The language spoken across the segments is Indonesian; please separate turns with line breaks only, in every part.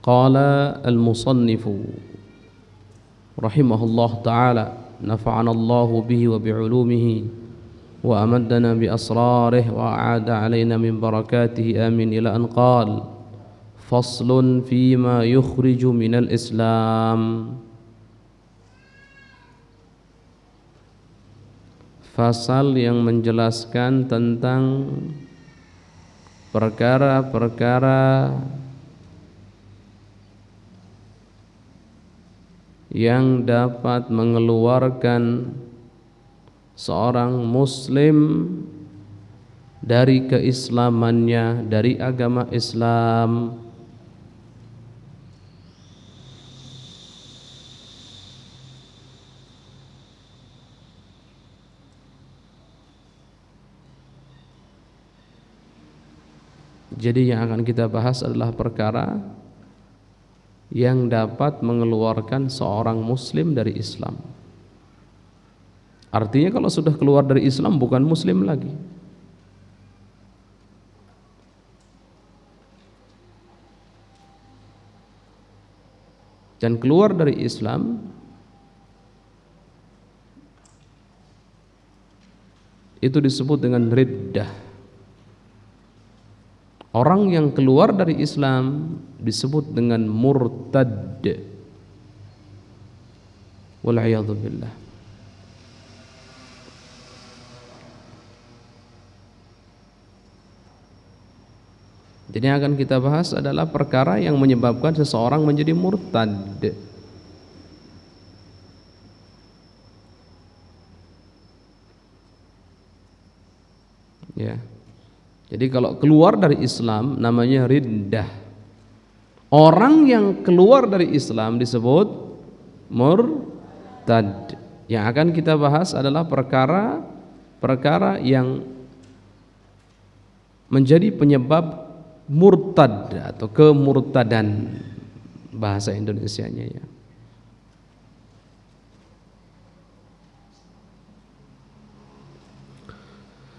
Qala al-musannifu rahimahullah ta'ala nafa'ana Allahu bihi wa bi'ulumihi wa amaddana bi asrarihi wa a'ada alaina min barakatihi amin ila an qala faslun fima yukhriju minal islam. Fasal yang menjelaskan tentang perkara-perkara yang dapat mengeluarkan seorang muslim dari keislamannya, dari agama Islam. Jadi yang akan kita bahas adalah perkara yang dapat mengeluarkan seorang muslim dari Islam. Artinya kalau sudah keluar dari Islam bukan muslim lagi. Dan keluar dari Islam itu disebut dengan riddah. Orang yang keluar dari Islam disebut dengan murtad. Wal'iyadzu billah. Jadi yang akan kita bahas adalah perkara yang menyebabkan seseorang menjadi murtad. Ya. Jadi kalau keluar dari Islam namanya riddah. Orang yang keluar dari Islam disebut murtad. Yang akan kita bahas adalah perkara yang menjadi penyebab murtad atau kemurtadan bahasa Indonesianya ya.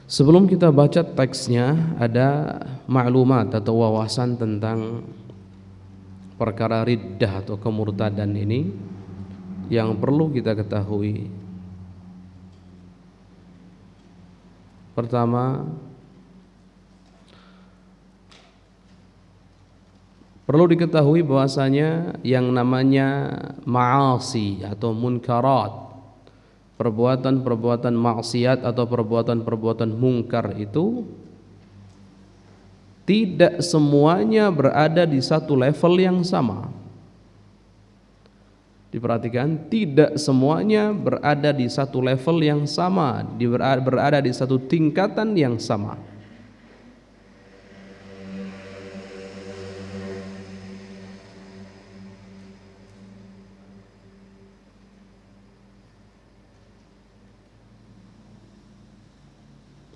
Sebelum kita baca teksnya, ada maklumat atau wawasan tentang perkara riddah atau kemurtadan ini yang perlu kita ketahui. Pertama, perlu diketahui bahwasanya yang namanya ma'asi atau munkarat, perbuatan-perbuatan maksiat atau perbuatan-perbuatan mungkar itu tidak semuanya berada di satu level yang sama. Diperhatikan, tidak semuanya berada di satu level yang sama, berada di satu tingkatan yang sama.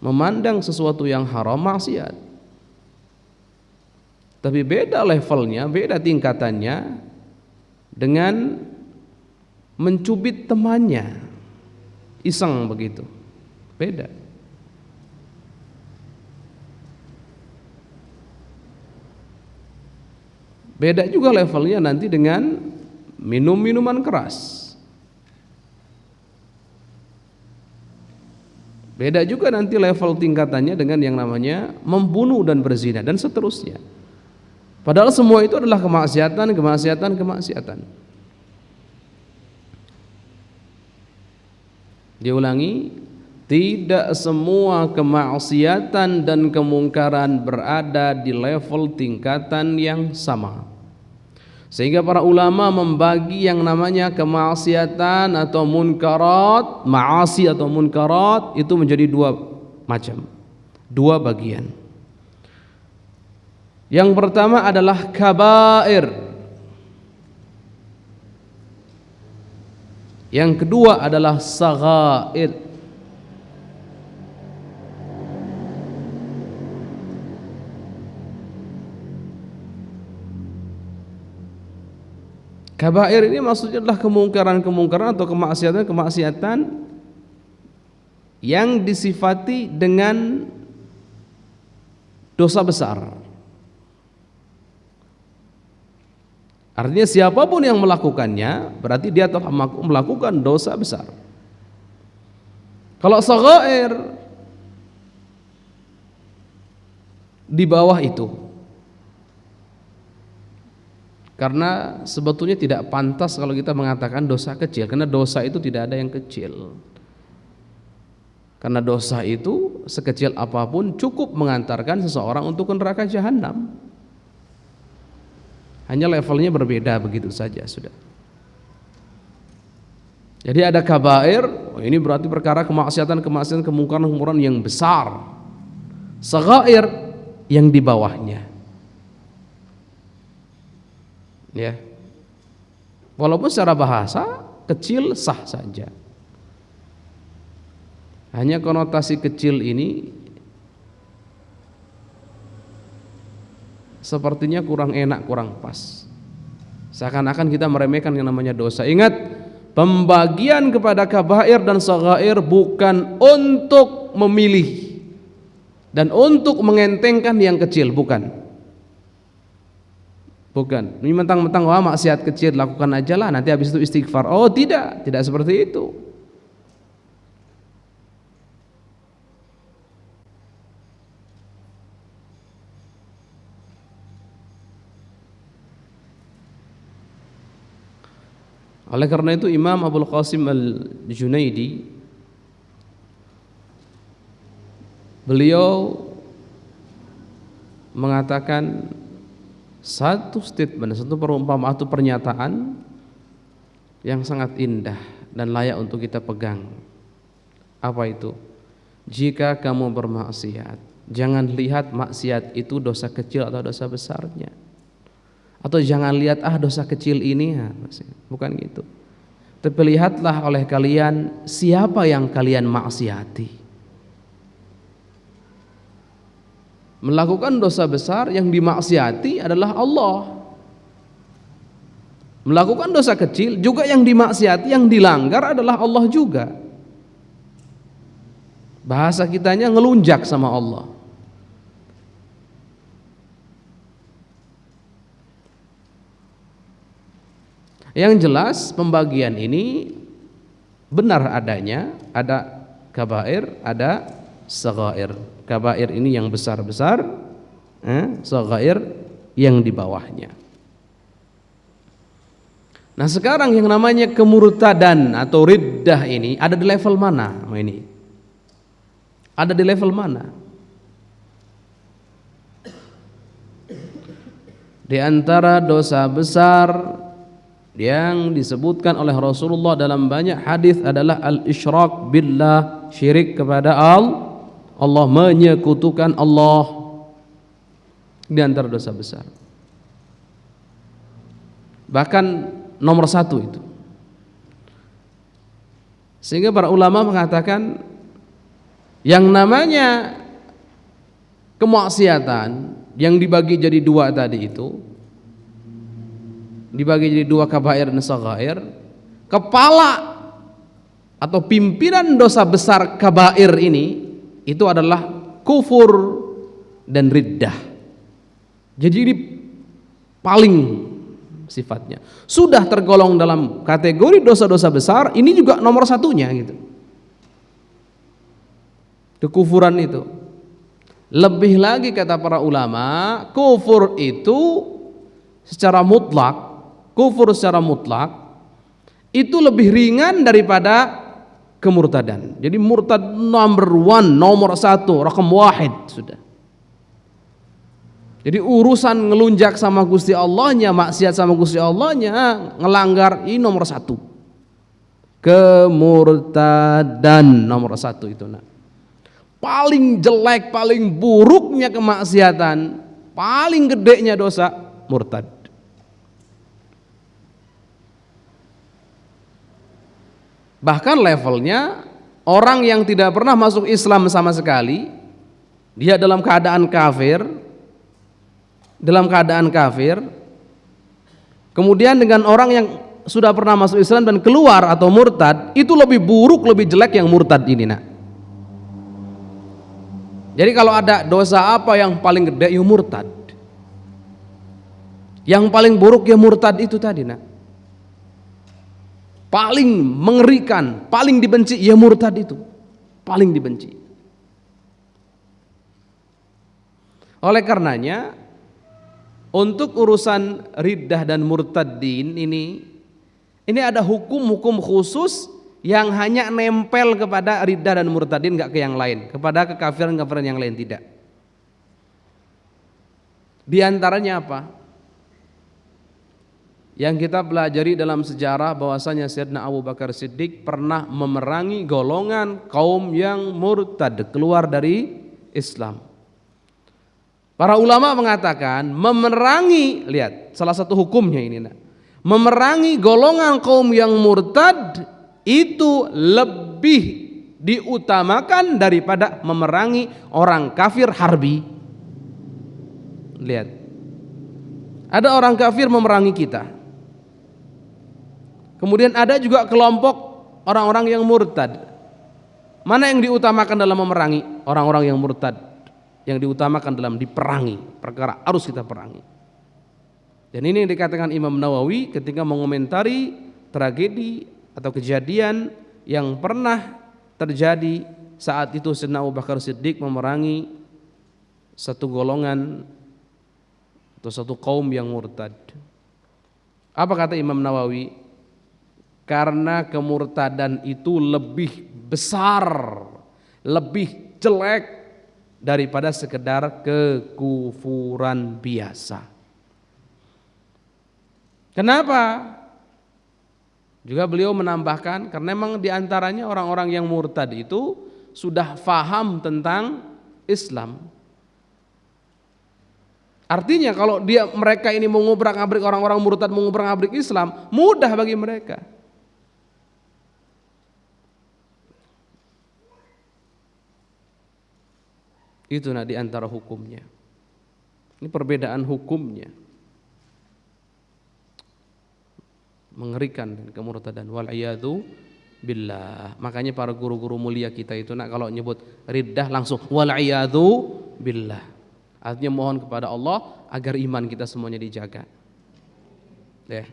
Memandang sesuatu yang haram maksiat, tapi beda levelnya, beda tingkatannya dengan mencubit temannya, iseng begitu, beda. Beda juga levelnya nanti dengan minum minuman keras. Beda juga nanti level tingkatannya dengan yang namanya membunuh dan berzina dan seterusnya. Padahal semua itu adalah kemaksiatan. Diulangi, tidak semua kemaksiatan dan kemungkaran berada di level tingkatan yang sama. Sehingga para ulama membagi yang namanya kemaksiatan atau munkarat, maasi atau munkarat itu menjadi dua macam, dua bagian. Yang pertama adalah kabair. Yang kedua adalah saghair. Kabair ini maksudnya adalah kemungkaran-kemungkaran atau kemaksiatan-kemaksiatan yang disifati dengan dosa besar. Artinya siapapun yang melakukannya berarti dia telah melakukan dosa besar. Kalau shaghair di bawah itu, karena sebetulnya tidak pantas kalau kita mengatakan dosa kecil, karena dosa itu tidak ada yang kecil. Karena dosa itu sekecil apapun cukup mengantarkan seseorang untuk ke neraka jahanam. Hanya levelnya berbeda begitu saja sudah. Jadi ada kabair, ini berarti perkara kemaksiatan, kemungkaran yang besar. Shaghair yang di bawahnya. Ya. Walaupun secara bahasa kecil sah saja. Hanya konotasi kecil ini sepertinya kurang enak, kurang pas. Seakan-akan kita meremehkan yang namanya dosa. Ingat, pembagian kepada kabair dan shaghair bukan untuk memilih dan untuk mengentengkan yang kecil, bukan. Bukan. Ini mentang-mentang wah maksiat kecil lakukan aja lah, nanti habis itu istighfar. Oh, tidak seperti itu. Oleh karena itu Imam Abul Qasim Al-Junaidi beliau mengatakan satu statement, satu perumpamaan atau pernyataan yang sangat indah dan layak untuk kita pegang. Apa itu? Jika kamu bermaksiat, jangan lihat maksiat itu dosa kecil atau dosa besarnya. Atau jangan lihat dosa kecil ini ya, bukan gitu. Tapi lihatlah oleh kalian siapa yang kalian maksiati. Melakukan dosa besar yang dimaksiati adalah Allah. Melakukan dosa kecil juga yang dimaksiati, yang dilanggar adalah Allah juga. Bahasa kitanya ngelunjak sama Allah. Yang jelas pembagian ini benar adanya, ada kabair, ada shaghair. Kabair ini yang besar-besar, shaghair yang di bawahnya. Nah sekarang yang namanya kemurtadan atau riddah ini ada di level mana? Ini ada di level mana? Di antara dosa besar yang disebutkan oleh Rasulullah dalam banyak hadis adalah al-isyrak billah, syirik kepada Allah, menyekutukan Allah, di antara dosa besar. Bahkan nomor satu itu. Sehingga para ulama mengatakan yang namanya kemaksiatan yang dibagi jadi dua tadi itu, dibagi jadi dua kabair dan shaghair, kepala atau pimpinan dosa besar kabair ini itu adalah kufur dan riddah. Jadi ini paling sifatnya sudah tergolong dalam kategori dosa-dosa besar, ini juga nomor satunya gitu. Kekufuran itu. Lebih lagi kata para ulama, kufur itu secara mutlak, kufur secara mutlak itu lebih ringan daripada kemurtadan. Jadi murtad nomor satu, rakam wahid sudah. Jadi urusan ngelunjak sama Gusti Allahnya, maksiat sama Gusti Allahnya, ngelanggar ini nomor satu. Kemurtadan nomor satu itu. Nah, paling jelek, paling buruknya kemaksiatan, paling gedenya dosa murtad. Bahkan levelnya orang yang tidak pernah masuk Islam sama sekali, dia dalam keadaan kafir, kemudian dengan orang yang sudah pernah masuk Islam dan keluar atau murtad, itu lebih buruk, lebih jelek yang murtad ini. Nah, jadi kalau ada dosa apa yang paling gede, ya murtad. Yang paling buruk ya murtad itu tadi, nak. Paling mengerikan, paling dibenci ya murtad itu. Paling dibenci. Oleh karenanya, untuk urusan riddah dan murtadin ini ada hukum-hukum khusus yang hanya nempel kepada riddah dan murtadin, nggak ke yang lain, kepada kekafiran-kekafiran yang lain tidak. Di antaranya apa? Yang kita pelajari dalam sejarah bahwasanya Sayyidina Abu Bakar Siddiq pernah memerangi golongan kaum yang murtad, keluar dari Islam. Para ulama mengatakan memerangi, lihat salah satu hukumnya ini, nah, memerangi golongan kaum yang murtad itu lebih diutamakan daripada memerangi orang kafir harbi. Lihat, ada orang kafir memerangi kita, kemudian ada juga kelompok orang-orang yang murtad. Mana yang diutamakan dalam memerangi orang-orang yang murtad? Yang diutamakan dalam diperangi, perkara harus kita perangi. Dan ini yang dikatakan Imam Nawawi ketika mengomentari tragedi atau kejadian yang pernah terjadi saat itu Sayyidina Abu Bakar Siddiq memerangi satu golongan atau satu kaum yang murtad. Apa kata Imam Nawawi? Karena kemurtadan itu lebih besar, lebih jelek daripada sekedar kekufuran biasa. Kenapa? Juga beliau menambahkan karena memang diantaranya orang-orang yang murtad itu sudah faham tentang Islam. Artinya kalau mereka ini mengubrak-abrik, orang-orang murtad mengubrak-abrik Islam, mudah bagi mereka. Itu di antara hukumnya. Ini perbedaan hukumnya. Mengerikan dan kemurtadan, wal iyadu billah. Makanya para guru-guru mulia kita itu kalau nyebut riddah langsung wal iyadu billah. Artinya mohon kepada Allah agar iman kita semuanya dijaga. Deh.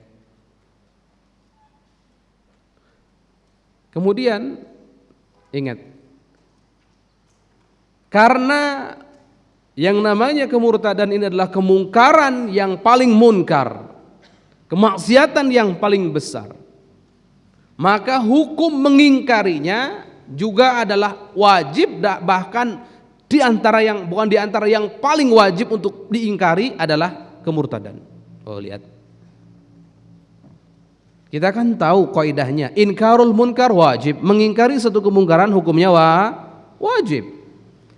Kemudian ingat, karena yang namanya kemurtadan ini adalah kemungkaran yang paling munkar, kemaksiatan yang paling besar, maka hukum mengingkarinya juga adalah wajib, bahkan bukan di antara yang paling wajib untuk diingkari adalah kemurtadan. Oh, lihat, kita kan tahu kaidahnya, inkarul munkar wajib, mengingkari satu kemungkaran hukumnya wajib.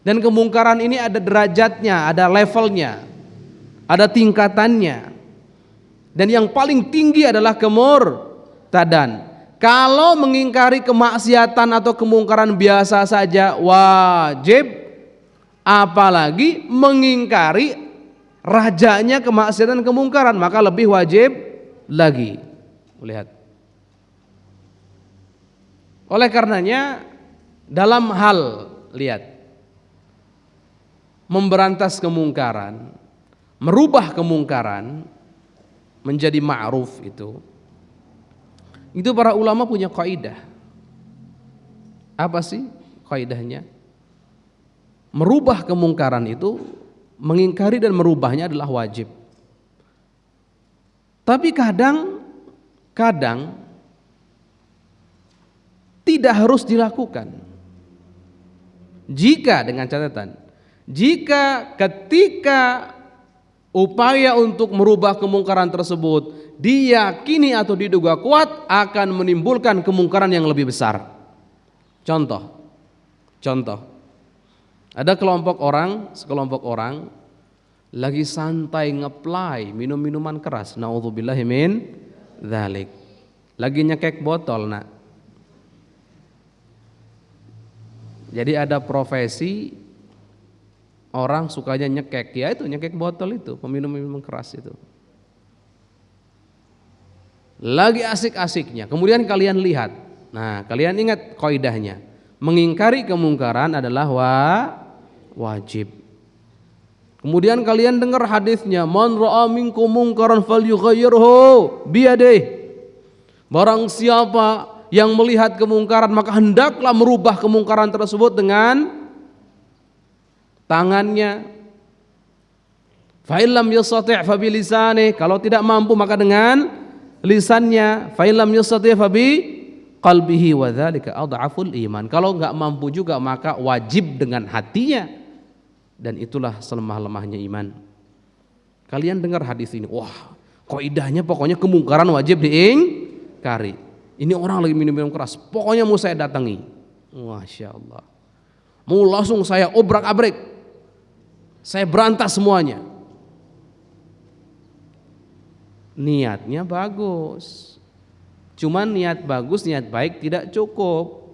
Dan kemungkaran ini ada derajatnya, ada levelnya, ada tingkatannya. Dan yang paling tinggi adalah kemurtadan. Kalau mengingkari kemaksiatan atau kemungkaran biasa saja wajib, apalagi mengingkari rajanya kemaksiatan dan kemungkaran, maka lebih wajib lagi. Lihat. Oleh karenanya dalam hal, lihat, memberantas kemungkaran, merubah kemungkaran menjadi ma'ruf itu para ulama punya kaidah. Apa sih kaidahnya? Merubah kemungkaran itu, mengingkari dan merubahnya adalah wajib. Tapi kadang tidak harus dilakukan. Jika dengan catatan, jika ketika upaya untuk merubah kemungkaran tersebut diyakini atau diduga kuat akan menimbulkan kemungkaran yang lebih besar. Contoh, ada sekelompok orang lagi santai ngeplay minum minuman keras, naudzubillahi min dzalik, lagi nyekek botol, nak. Jadi ada profesi orang sukanya nyekek, ya itu nyekek botol itu, peminum minuman keras itu. Lagi asik-asiknya, kemudian kalian lihat. Nah, kalian ingat kaidahnya. Mengingkari kemungkaran adalah wajib. Kemudian kalian dengar hadisnya, man ra'a minkum munkaran falyughayyirhu biyadihi. Barang siapa yang melihat kemungkaran maka hendaklah merubah kemungkaran tersebut dengan tangannya. Fa illam yastati' fa bilisanihi, kalau tidak mampu maka dengan lisannya. Fa illam yastati' fa bi qalbihi wa dzalika adhaful iman. Kalau enggak mampu juga maka wajib dengan hatinya. Dan itulah selemah-lemahnya iman. Kalian dengar hadis ini, wah, kaidahnya pokoknya kemungkaran wajib diingkari. Ini orang lagi minum-minum keras, pokoknya mau saya datangi. Masya Allah. Mau langsung saya obrak-abrik, saya berantas semuanya. Niatnya bagus, cuman niat bagus, niat baik tidak cukup.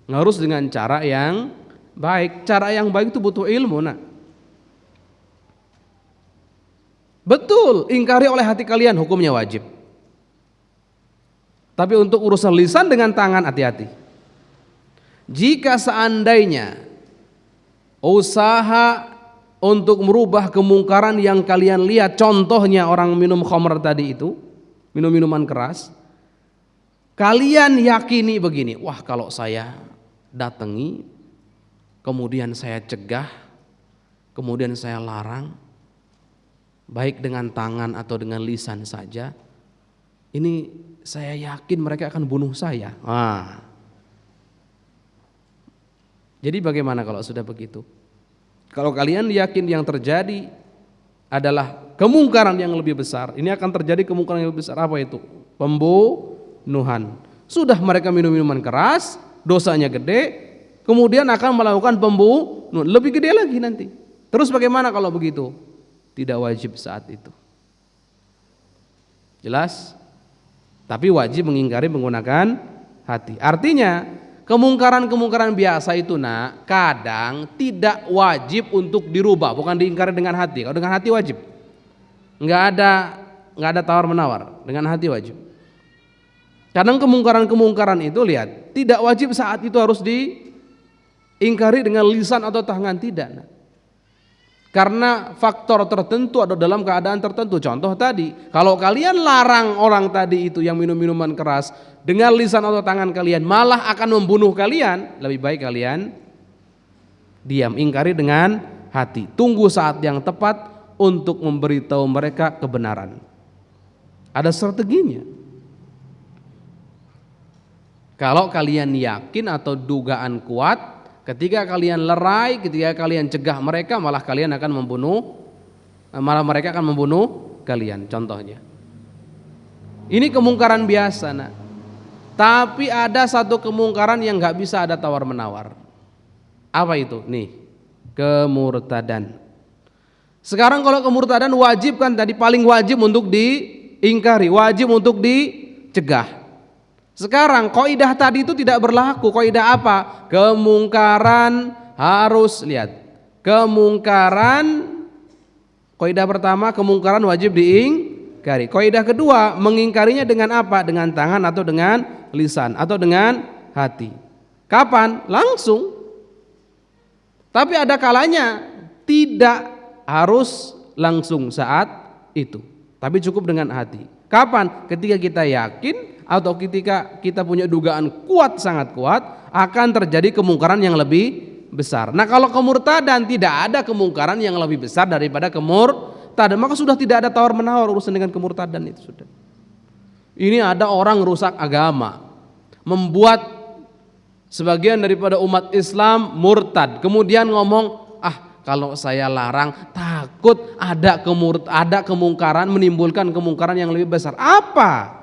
Harus dengan cara yang baik. Cara yang baik itu butuh ilmu. Nah, betul, ingkari oleh hati kalian hukumnya wajib. Tapi untuk urusan lisan dengan tangan hati-hati. Jika seandainya usaha untuk merubah kemungkaran yang kalian lihat, contohnya orang minum khamr tadi itu, minum minuman keras, kalian yakini begini, wah kalau saya datangi, kemudian saya cegah, kemudian saya larang, baik dengan tangan atau dengan lisan saja, ini saya yakin mereka akan bunuh saya. Jadi bagaimana kalau sudah begitu? Kalau kalian yakin yang terjadi adalah kemungkaran yang lebih besar, ini akan terjadi kemungkaran yang lebih besar, apa itu? Pembunuhan. Sudah mereka minum minuman keras, dosanya gede, kemudian akan melakukan pembunuhan lebih gede lagi nanti. Terus bagaimana kalau begitu? Tidak wajib saat itu. Jelas? Tapi wajib mengingkari menggunakan hati. Artinya kemungkaran-kemungkaran biasa itu kadang tidak wajib untuk dirubah, bukan diingkari dengan hati. Kalau dengan hati wajib. Enggak ada tawar menawar, dengan hati wajib. Kadang kemungkaran-kemungkaran itu lihat, tidak wajib saat itu harus ingkari dengan lisan atau tangan, tidak. Karena faktor tertentu atau dalam keadaan tertentu. Contoh tadi, kalau kalian larang orang tadi itu yang minum minuman keras dengan lisan atau tangan kalian malah akan membunuh kalian, lebih baik kalian diam, ingkari dengan hati. Tunggu saat yang tepat untuk memberitahu mereka kebenaran. Ada strateginya. Kalau kalian yakin atau dugaan kuat, ketika kalian lerai, ketika kalian cegah mereka, malah mereka akan membunuh kalian. Contohnya, ini kemungkaran biasa, tapi ada satu kemungkaran yang nggak bisa ada tawar menawar. Apa itu? Nih, kemurtadan. Sekarang kalau kemurtadan wajib kan tadi, paling wajib untuk diingkari, wajib untuk dicegah. Sekarang kaidah tadi itu tidak berlaku. Kaidah apa? Kemungkaran harus lihat. Kemungkaran, kaidah pertama kemungkaran wajib diingkari. Kaidah kedua mengingkarinya dengan apa? Dengan tangan atau dengan lisan atau dengan hati. Kapan? Langsung. Tapi ada kalanya tidak harus langsung saat itu. Tapi cukup dengan hati. Kapan? Ketika kita yakin atau ketika kita punya dugaan kuat, sangat kuat, akan terjadi kemungkaran yang lebih besar. Nah, kalau kemurtadan tidak ada kemungkaran yang lebih besar daripada kemurtadan, maka sudah tidak ada tawar menawar urusan dengan kemurtadan itu sudah. Ini ada orang rusak agama, membuat sebagian daripada umat Islam murtad, kemudian ngomong, kalau saya larang takut ada kemungkaran, menimbulkan kemungkaran yang lebih besar. Apa?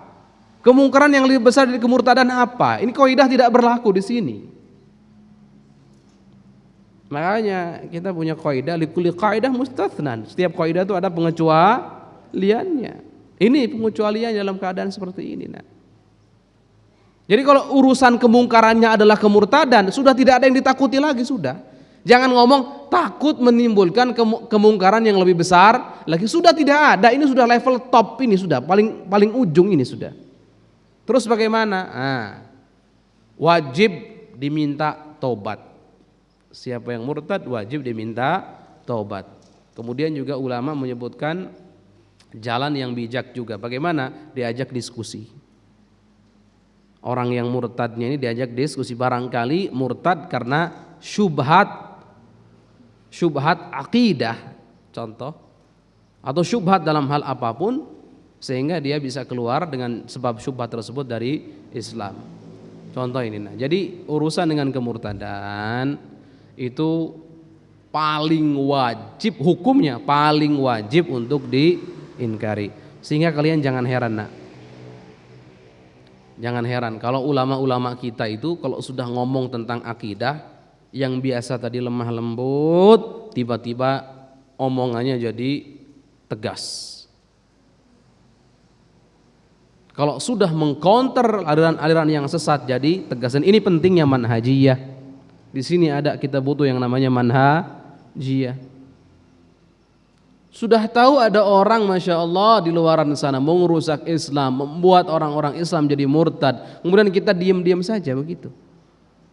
Kemungkaran yang lebih besar dari kemurtadan apa? Ini kaidah tidak berlaku di sini. Makanya kita punya kaidah likulli kaidah mustatsnan. Setiap kaidah itu ada pengecualiannya. Ini pengecualian dalam keadaan seperti ini. Jadi kalau urusan kemungkarannya adalah kemurtadan, sudah tidak ada yang ditakuti lagi sudah. Jangan ngomong takut menimbulkan kemungkaran yang lebih besar lagi, sudah tidak ada. Ini sudah level top, ini sudah paling ujung ini sudah. Terus bagaimana? Wajib diminta tobat. Siapa yang murtad wajib diminta tobat. Kemudian juga ulama menyebutkan jalan yang bijak juga. Bagaimana? Diajak diskusi. Orang yang murtadnya ini diajak diskusi. Barangkali murtad karena syubhat akidah contoh, atau syubhat dalam hal apapun, sehingga dia bisa keluar dengan sebab syubhat tersebut dari Islam. Contoh ini. Nah, jadi urusan dengan kemurtadan itu paling wajib, hukumnya paling wajib untuk diingkari. Sehingga kalian jangan heran, nak. Jangan heran kalau ulama-ulama kita itu kalau sudah ngomong tentang akidah, yang biasa tadi lemah lembut, tiba-tiba omongannya jadi tegas. Kalau sudah mengcounter aliran-aliran yang sesat jadi tegas. Dan ini pentingnya manhajiyah. Di sini kita butuh yang namanya manhajiyah. Sudah tahu ada orang Masya Allah di luaran sana mau merusak Islam, membuat orang-orang Islam jadi murtad. Kemudian kita diam-diam saja begitu.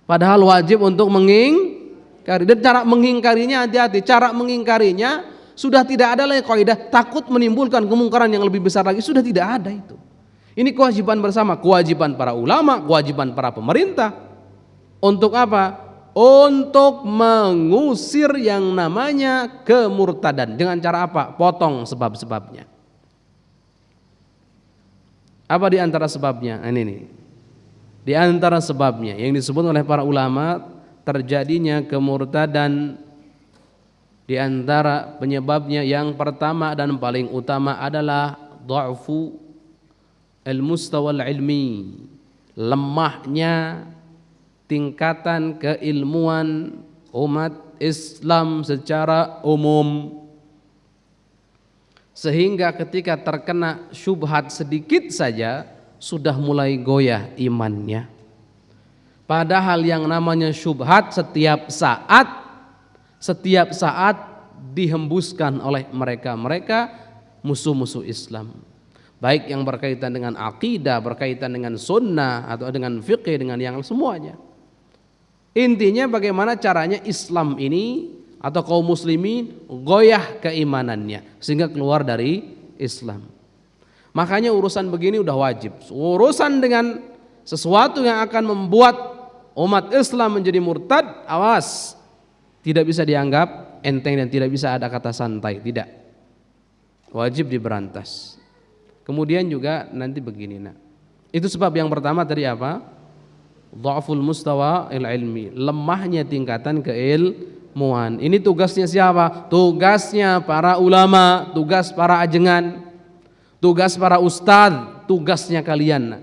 Padahal wajib untuk mengingkari. Dan cara mengingkarinya hati-hati. Cara mengingkarinya sudah tidak ada lagi kaidah takut menimbulkan kemungkaran yang lebih besar lagi. Sudah tidak ada itu. Ini kewajiban bersama, kewajiban para ulama, kewajiban para pemerintah. Untuk apa? Untuk mengusir yang namanya kemurtadan. Dengan cara apa? Potong sebab-sebabnya. Apa di antara sebabnya? Ini nih. Di antara sebabnya yang disebut oleh para ulama terjadinya kemurtadan, di antara penyebabnya yang pertama dan paling utama adalah dha'fu al-mustawa al-ilmi, lemahnya tingkatan keilmuan umat Islam secara umum, sehingga ketika terkena syubhat sedikit saja sudah mulai goyah imannya. Padahal yang namanya syubhat setiap saat dihembuskan oleh mereka musuh-musuh Islam. Baik yang berkaitan dengan akidah, berkaitan dengan sunnah, atau dengan fikih, dengan yang semuanya. Intinya bagaimana caranya Islam ini atau kaum muslimin goyah keimanannya sehingga keluar dari Islam. Makanya urusan begini udah wajib. Urusan dengan sesuatu yang akan membuat umat Islam menjadi murtad, awas, tidak bisa dianggap enteng dan tidak bisa ada kata santai, tidak. Wajib diberantas. Kemudian juga nanti begini, nak. Itu sebab yang pertama tadi apa? Dha'ful mustawa ilmi, lemahnya tingkatan keilmuan. Ini tugasnya siapa? Tugasnya para ulama, tugas para ajengan, tugas para ustadz, tugasnya kalian, nak.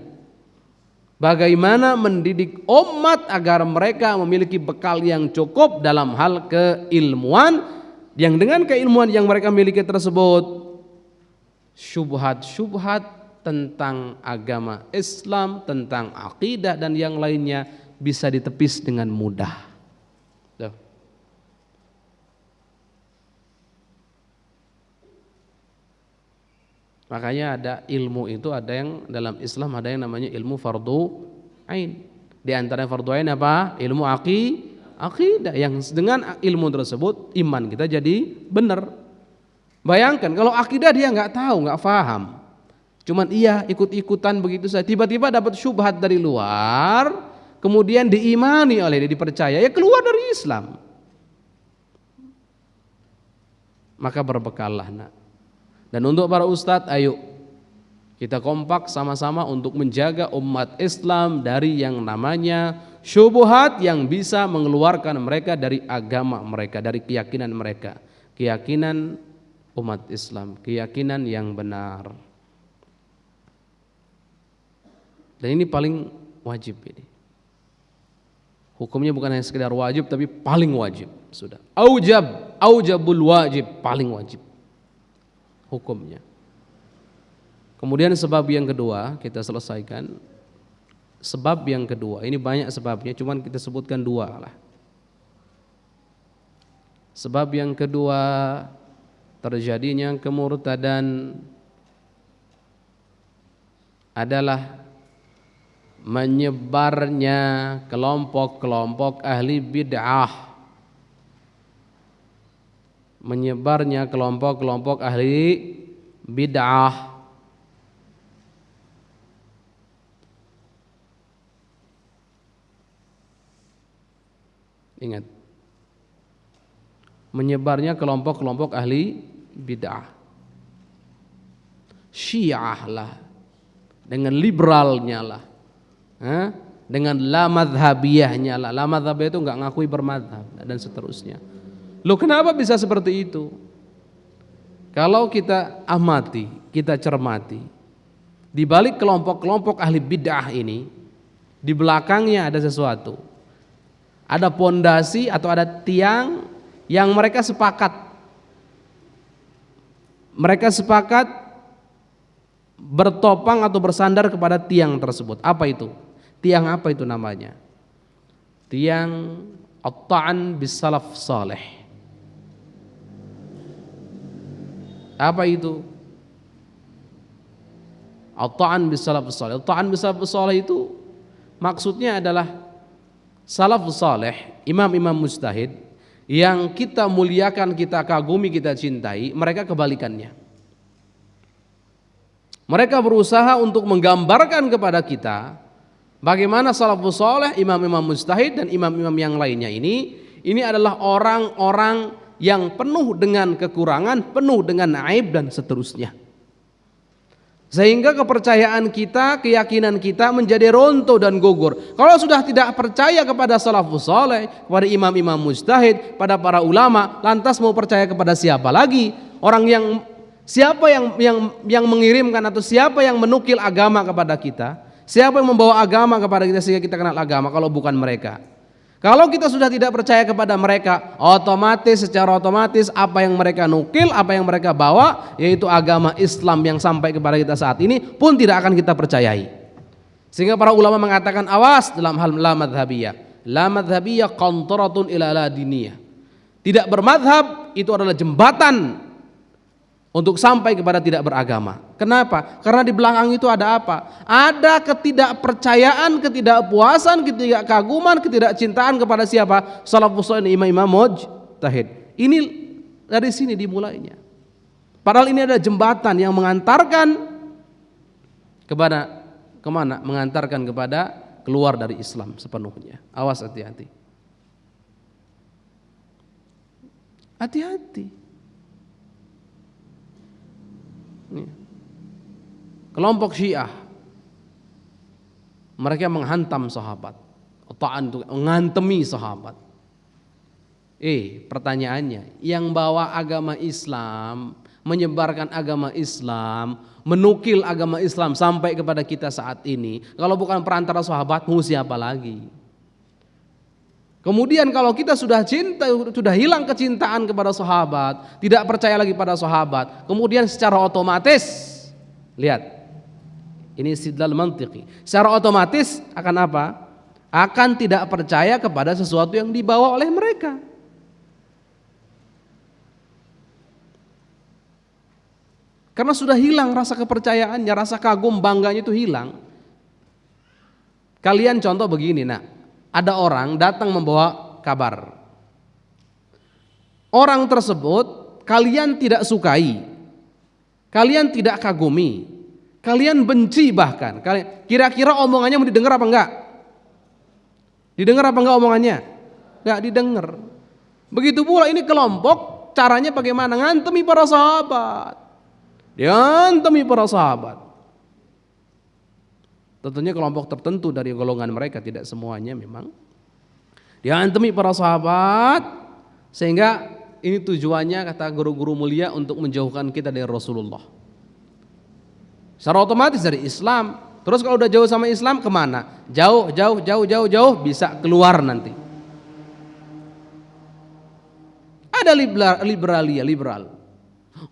Bagaimana mendidik umat agar mereka memiliki bekal yang cukup dalam hal keilmuan, yang dengan keilmuan yang mereka miliki tersebut syubhat-syubhat tentang agama Islam, tentang akidah dan yang lainnya bisa ditepis dengan mudah. Tuh. Makanya ada ilmu itu, ada yang dalam Islam ada yang namanya ilmu fardu ain. Di antara fardu ain apa? Ilmu akidah, yang dengan ilmu tersebut iman kita jadi benar. Bayangkan kalau akidah dia nggak tahu, nggak paham, cuman iya ikut-ikutan begitu saja, tiba-tiba dapat syubhat dari luar, kemudian diimani oleh dia, dipercaya, ya keluar dari Islam. Maka berbekallah, nak. Dan untuk para ustadz, ayo kita kompak sama-sama untuk menjaga umat Islam dari yang namanya syubhat yang bisa mengeluarkan mereka dari agama mereka, dari keyakinan mereka, keyakinan umat Islam, keyakinan yang benar. Dan ini paling wajib ini. Hukumnya bukan hanya sekedar wajib, tapi paling wajib sudah. Aujabul wajib, paling wajib hukumnya. Kemudian sebab yang kedua kita selesaikan. Sebab yang kedua, ini banyak sebabnya, cuman kita sebutkan dua lah. Sebab yang kedua terjadinya kemurtadan adalah menyebarnya kelompok-kelompok ahli bid'ah menyebarnya kelompok-kelompok ahli bid'ah. Ingat, menyebarnya kelompok-kelompok ahli bid'ah. Syiah lah, dengan liberalnya lah, dengan la madhabiyahnya lah. La madhabiyah itu nggak ngakui bermadhab dan seterusnya. Loh, kenapa bisa seperti itu? Kalau kita amati, kita cermati, di balik kelompok-kelompok ahli bid'ah ini, di belakangnya ada sesuatu. Ada pondasi atau ada tiang yang mereka sepakat. Mereka sepakat bertopang atau bersandar kepada tiang tersebut. Apa itu? Tiang apa itu namanya? Tiang at-ta'an bis salaf saleh. Apa itu? At-ta'an bis salaf saleh. At-ta'an bis salaf saleh itu maksudnya adalah salafus saleh, imam-imam mujtahid yang kita muliakan, kita kagumi, kita cintai, mereka kebalikannya. Mereka berusaha untuk menggambarkan kepada kita bagaimana salafus saleh, imam-imam mujtahid dan imam-imam yang lainnya ini adalah orang-orang yang penuh dengan kekurangan, penuh dengan aib dan seterusnya. Sehingga kepercayaan kita, keyakinan kita menjadi rontok dan gugur. Kalau sudah tidak percaya kepada salafus saleh, kepada imam-imam mujtahid, pada para ulama, lantas mau percaya kepada siapa lagi? Siapa yang mengirimkan atau siapa yang menukil agama kepada kita? Siapa yang membawa agama kepada kita sehingga kita kenal agama kalau bukan mereka? Kalau kita sudah tidak percaya kepada mereka, secara otomatis apa yang mereka nukil, apa yang mereka bawa, yaitu agama Islam yang sampai kepada kita saat ini pun tidak akan kita percayai. Sehingga para ulama mengatakan awas dalam hal la madhabiyah. La madhabiyah qantaratun ila la diniyah. Tidak bermadhab itu adalah jembatan untuk sampai kepada tidak beragama. Kenapa? Karena di belakang itu ada apa? Ada ketidakpercayaan, ketidakpuasan, ketidakkaguman, ketidakcintaan kepada siapa? Salafus saleh, imam-imam mujtahid. Ini dari sini dimulainya. Padahal ini ada jembatan yang mengantarkan kepada kemana? Mengantarkan kepada keluar dari Islam sepenuhnya. Awas, hati-hati. Hati-hati. Kelompok Syiah mereka menghantam sahabat, ta'an itu mengantemi sahabat. Pertanyaannya, yang bawa agama Islam, menyebarkan agama Islam, menukil agama Islam sampai kepada kita saat ini, kalau bukan perantara sahabatmu siapa lagi? Kemudian kalau kita sudah hilang kecintaan kepada sahabat, tidak percaya lagi pada sahabat, kemudian secara otomatis, lihat, ini istidlal mantiqi, secara otomatis akan apa? Akan tidak percaya kepada sesuatu yang dibawa oleh mereka. Karena sudah hilang rasa kepercayaannya, rasa kagum bangganya itu hilang. Kalian contoh begini, ada orang datang membawa kabar. Orang tersebut kalian tidak sukai, kalian tidak kagumi, kalian benci bahkan. Kira-kira omongannya mau didengar apa enggak? Didengar apa enggak omongannya? Enggak didengar. Begitu pula ini kelompok, caranya bagaimana? Ngantemi para sahabat. Diantemi para sahabat. Tentunya kelompok tertentu dari golongan mereka, tidak semuanya memang. Diantemi para sahabat, sehingga ini tujuannya kata guru-guru mulia untuk menjauhkan kita dari Rasulullah. Secara otomatis dari Islam. Terus kalau udah jauh sama Islam kemana? Jauh bisa keluar nanti. Ada liberal.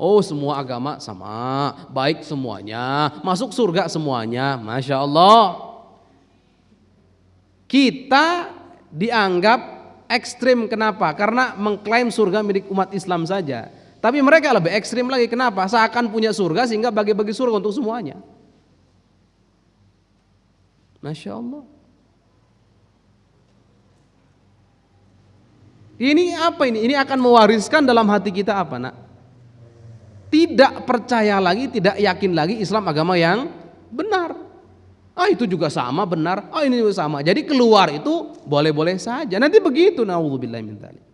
Oh, semua agama sama, baik semuanya, masuk surga semuanya, Masya Allah. Kita dianggap ekstrim, kenapa? Karena mengklaim surga milik umat Islam saja. Tapi mereka lebih ekstrim lagi, kenapa? Seakan punya surga sehingga bagi-bagi surga untuk semuanya. Masya Allah. Ini apa ini? Ini akan mewariskan dalam hati kita apa, Nak? Tidak percaya lagi, tidak yakin lagi Islam agama yang benar. Itu juga sama benar. Ini juga sama. Jadi keluar itu boleh-boleh saja. Nanti begitu, naudzubillahi min dzalik.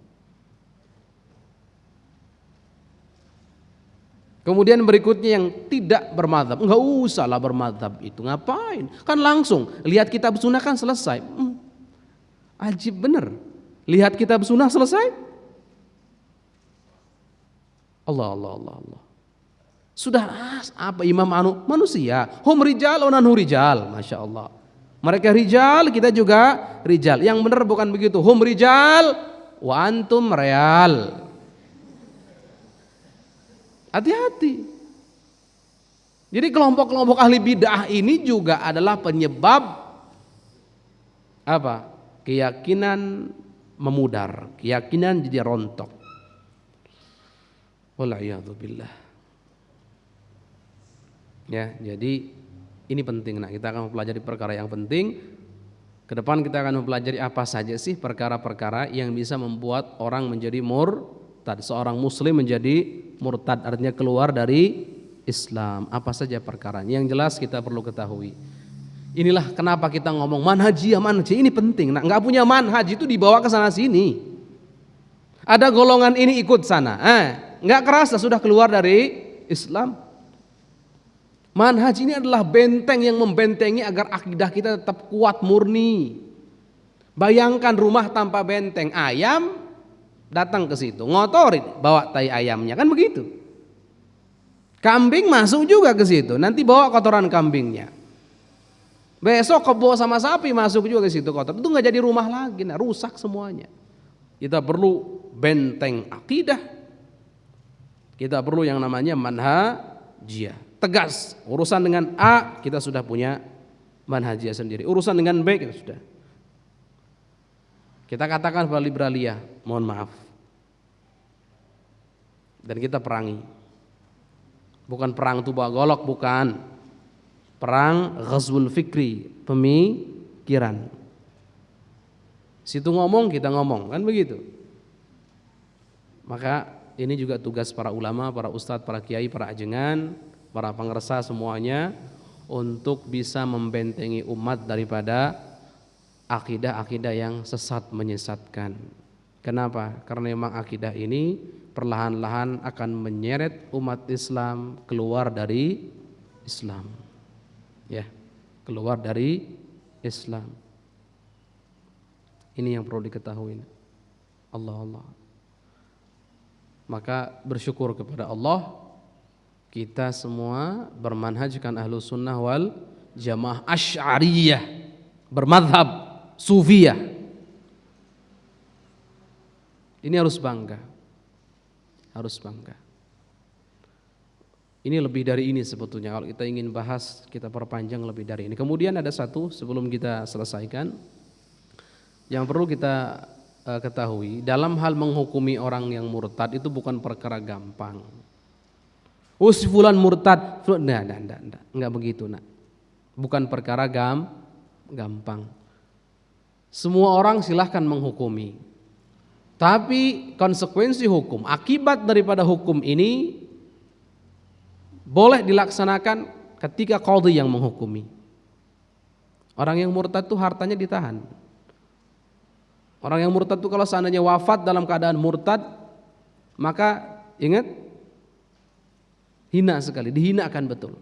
Kemudian berikutnya yang tidak bermadzhab, enggak usahlah bermadzhab itu, ngapain? Kan langsung lihat kitab sunnah kan selesai. Ajib bener. Lihat kitab sunnah selesai. Allah. Sudah apa imam manusia. Hum rijal wa nanhu rijal, masya Allah. Mereka rijal, kita juga rijal. Yang benar bukan begitu. Hum rijal wa antum real. Hati-hati. Jadi kelompok-kelompok ahli bid'ah ini juga adalah penyebab apa? Keyakinan memudar, keyakinan jadi rontok. Wal'iyadzubillah. Ya, jadi ini penting. Nah, kita akan mempelajari perkara yang penting. Ke depan kita akan mempelajari apa saja sih perkara-perkara yang bisa membuat orang menjadi murtad, seorang muslim menjadi murtad, artinya keluar dari Islam. Apa saja perkaranya? Yang jelas kita perlu ketahui. Inilah kenapa kita ngomong manhajiyah, ini penting. Nah, nggak punya manhaj itu dibawa ke sana sini. Ada golongan ini ikut sana, nggak kerasa sudah keluar dari Islam. Manhaj ini adalah benteng yang membentengi agar akidah kita tetap kuat murni. Bayangkan rumah tanpa benteng, ayam datang ke situ, ngotorin, bawa tai ayamnya, kan begitu. Kambing masuk juga ke situ, nanti bawa kotoran kambingnya. Besok kebo sama sapi masuk juga ke situ kotor, itu nggak jadi rumah lagi, nah rusak semuanya. Kita perlu benteng akidah, kita perlu yang namanya manhajiyah, tegas. Urusan dengan A kita sudah punya manhajiyah sendiri, urusan dengan B kita sudah. Kita katakan pada liberaliyah, mohon maaf, dan kita perangi. Bukan perang tuba golok, bukan. Perang ghazwul fikri, pemikiran. Situ ngomong, kita ngomong, kan begitu. Maka ini juga tugas para ulama, para ustadz, para kiai, para ajengan, para pengersa semuanya untuk bisa membentengi umat daripada akidah-akidah yang sesat menyesatkan. Kenapa? Karena memang akidah ini perlahan-lahan akan menyeret umat Islam keluar dari Islam. Ya, keluar dari Islam. Ini yang perlu diketahui. Allah. Maka bersyukur kepada Allah, kita semua bermanhajkan ahlu sunnah wal jamaah asy'ariyah, bermadhab sufiyah. Ini harus bangga. Ini lebih dari ini sebetulnya. Kalau kita ingin bahas, kita perpanjang lebih dari ini. Kemudian ada satu sebelum kita selesaikan, yang perlu kita ketahui, dalam hal menghukumi orang yang murtad itu bukan perkara gampang. Si fulan murtad, enggak begitu, nak. Bukan perkara gampang. Semua orang silahkan menghukumi, tapi konsekuensi hukum, akibat daripada hukum ini boleh dilaksanakan ketika qadhi yang menghukumi. Orang yang murtad itu hartanya ditahan. Orang yang murtad itu kalau seandainya wafat dalam keadaan murtad, maka ingat, hina sekali, dihinakan betul.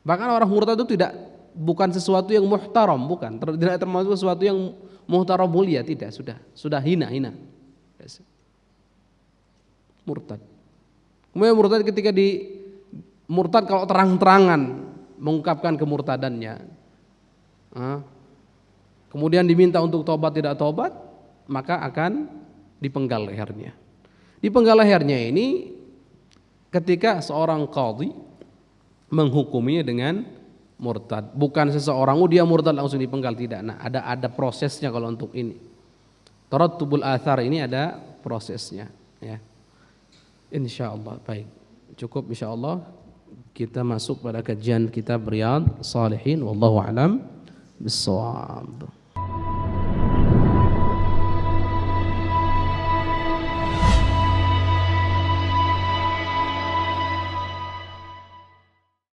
Bahkan orang murtad itu bukan sesuatu yang muhtaram, bukan, tidak termasuk sesuatu yang muhtaram mulia, tidak, sudah hina. Murtad. Kemudian murtad ketika murtad kalau terang-terangan mengungkapkan kemurtadannya, kemudian diminta untuk tobat tidak tobat, maka akan dipenggal lehernya. Dipenggal lehernya ini ketika seorang qadhi menghukuminya dengan murtad, bukan seseorang dia murtad langsung dipenggal, tidak. Nah, ada prosesnya kalau untuk ini. Tarattubul athar ini ada prosesnya, ya. Insyaallah. Baik. Cukup insyaallah kita masuk pada kajian kitab Riyadhus Shalihin, wallahu a'lam bissawab.